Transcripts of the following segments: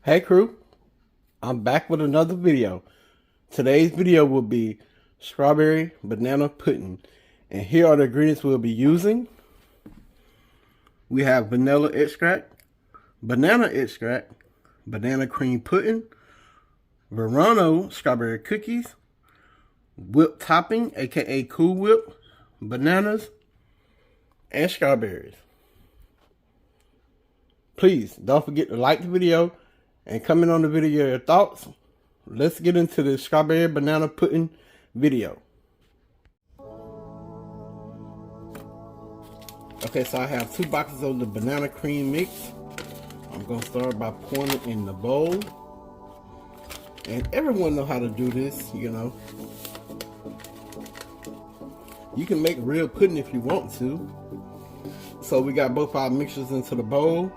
Hey crew, I'm back with another video. Today's video will be strawberry banana pudding. And here are the ingredients we'll be using. We have vanilla extract, banana extract, banana cream pudding, Verona strawberry cookies, whipped topping, aka Cool Whip, bananas, and strawberries. Please don't forget to like the video and comment on the video your thoughts. Let's get into the strawberry banana pudding video. Okay, so I have 2 boxes of the banana cream mix. I'm going to start by pouring it in the bowl. And everyone knows how to do this, you know. You can make real pudding if you want to. So we got both our mixtures into the bowl.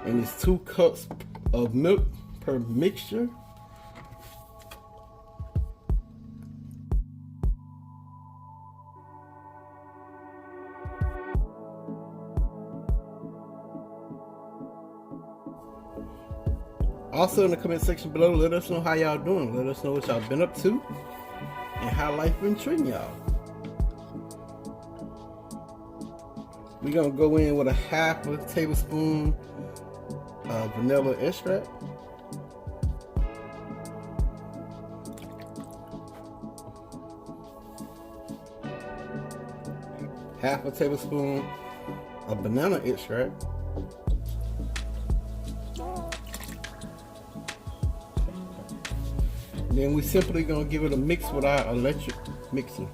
And it's 2 cups of milk per mixture. Also in the comment section below, let us know how y'all doing. Let us know what y'all been up to and how life been treating y'all. We're gonna go in with a half a tablespoon of vanilla extract. Half a tablespoon of banana extract. Then we simply gonna give it a mix with our electric mixer.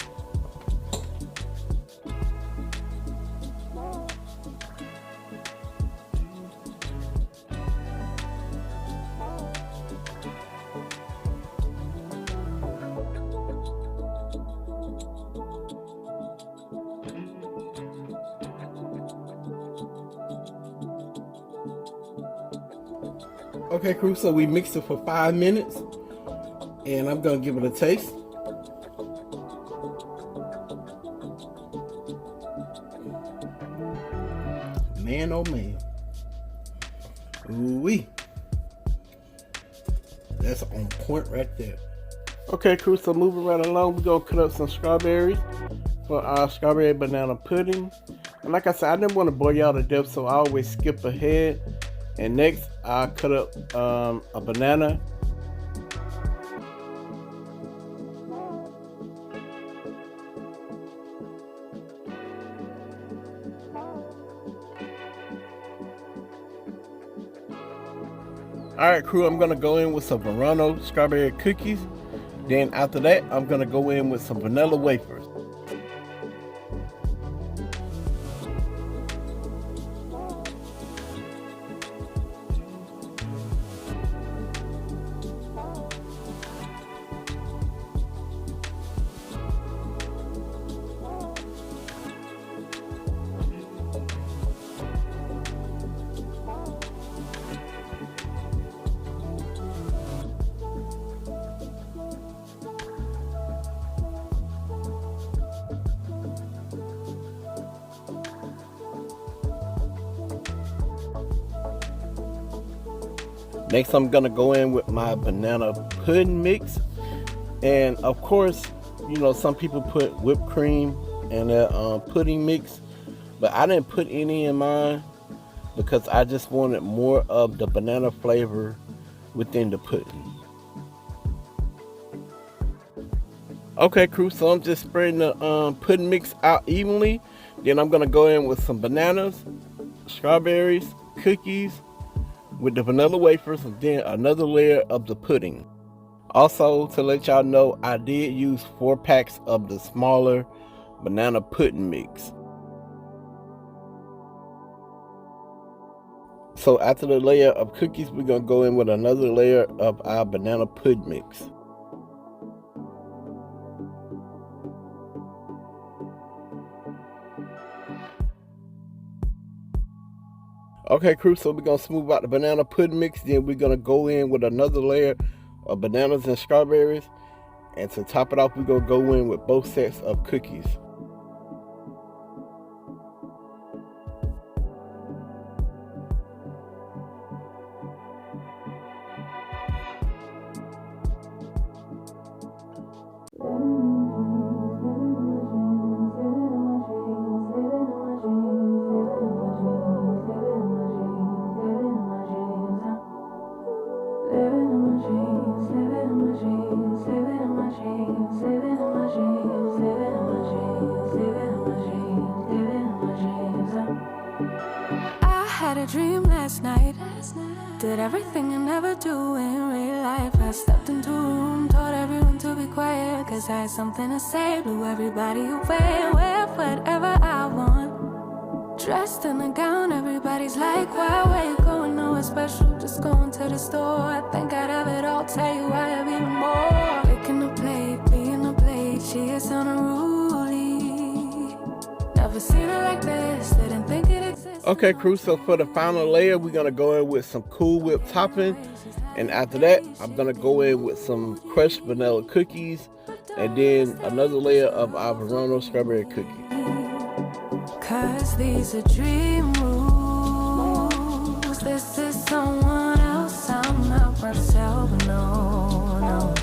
Okay crew, so we mixed it for 5 minutes. And I'm gonna give it a taste. Man, oh man. Ooh-wee. That's on point right there. Okay, crew, so moving right along, we're gonna cut up some strawberries for our strawberry banana pudding. And like I said, I didn't want to bore y'all to death, so I always skip ahead. And next, I'll cut up a banana. Alright crew, I'm going to go in with some Verona strawberry cookies. Then after that, I'm going to go in with some vanilla wafers. Next, I'm gonna go in with my banana pudding mix. And of course, you know, some people put whipped cream in their pudding mix, but I didn't put any in mine because I just wanted more of the banana flavor within the pudding. Okay crew, so I'm just spreading the pudding mix out evenly. Then I'm gonna go in with some bananas, strawberries, cookies, with the vanilla wafers, and then another layer of the pudding. Also, to let y'all know, I did use 4 packs of the smaller banana pudding mix. So after the layer of cookies, we're gonna go in with another layer of our banana pudding mix. Okay crew, so we're gonna smooth out the banana pudding mix. Then we're gonna go in with another layer of bananas and strawberries. And to top it off, we're gonna go in with both sets of cookies. I had a dream last night. Did everything I never do in real life. I stepped into a room, told everyone to be quiet, cause I had something to say. Blew everybody away, wear whatever I want. Dressed in a gown, everybody's like, why, where you going? Nowhere special, just going to the store. I think I'd have it all, tell you I have even more. Picking a plate, being a plate, she is unruly. Never seen her like this, didn't think it existed. Okay, crew, so for the final layer, we're gonna go in with some Cool Whip topping. And after that, I'm gonna go in with some crushed vanilla cookies. And then another layer of our Verona strawberry cookie. Cause these are dream rules. This is someone else, I'm not myself, no, no.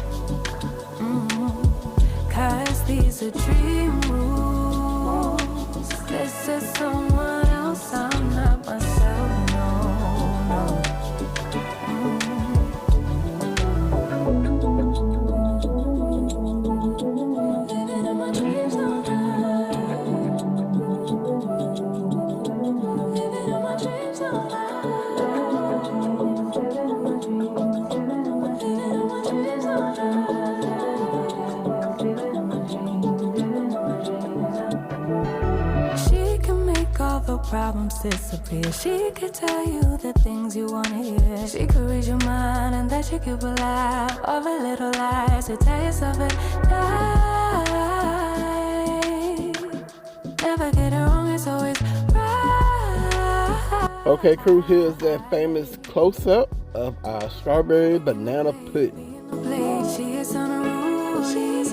Cause these are dream rules. This is someone else, I'm not myself, no, no. Living in my dreams, don't problems disappear. She could tell you the things you wanna hear. She could read your mind and then she could lie of a little lies to tell yourself it right. Never get it wrong, it's always right. Okay, crew, here's that famous close-up of our strawberry banana pudding. She is unruly.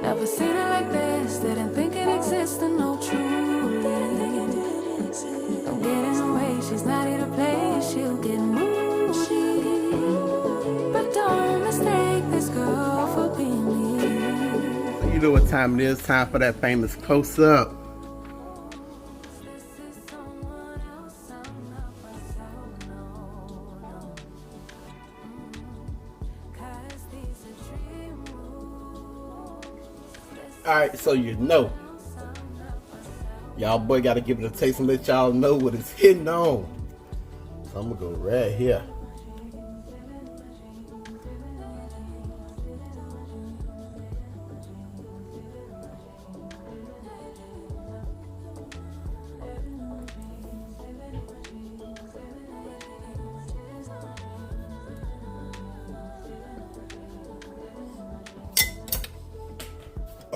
Never seen her like this, didn't think it existed, no truly. Don't get in the way, she's not here to play, she'll get moody. But don't mistake this girl for being me. You know what time it is, time for that famous close-up. Alright, so you know, y'all boy gotta give it a taste and let y'all know what it's hitting on. So I'm gonna go right here.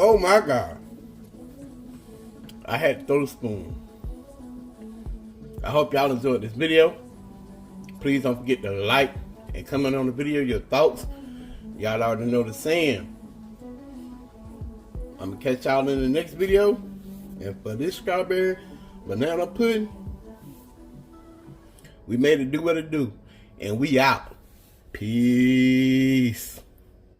Oh my God. I had to throw the spoon. I hope y'all enjoyed this video. Please don't forget to like and comment on the video your thoughts. Y'all already know the saying. I'm gonna catch y'all in the next video. And for this strawberry banana pudding, we made it do what it do. And we out. Peace.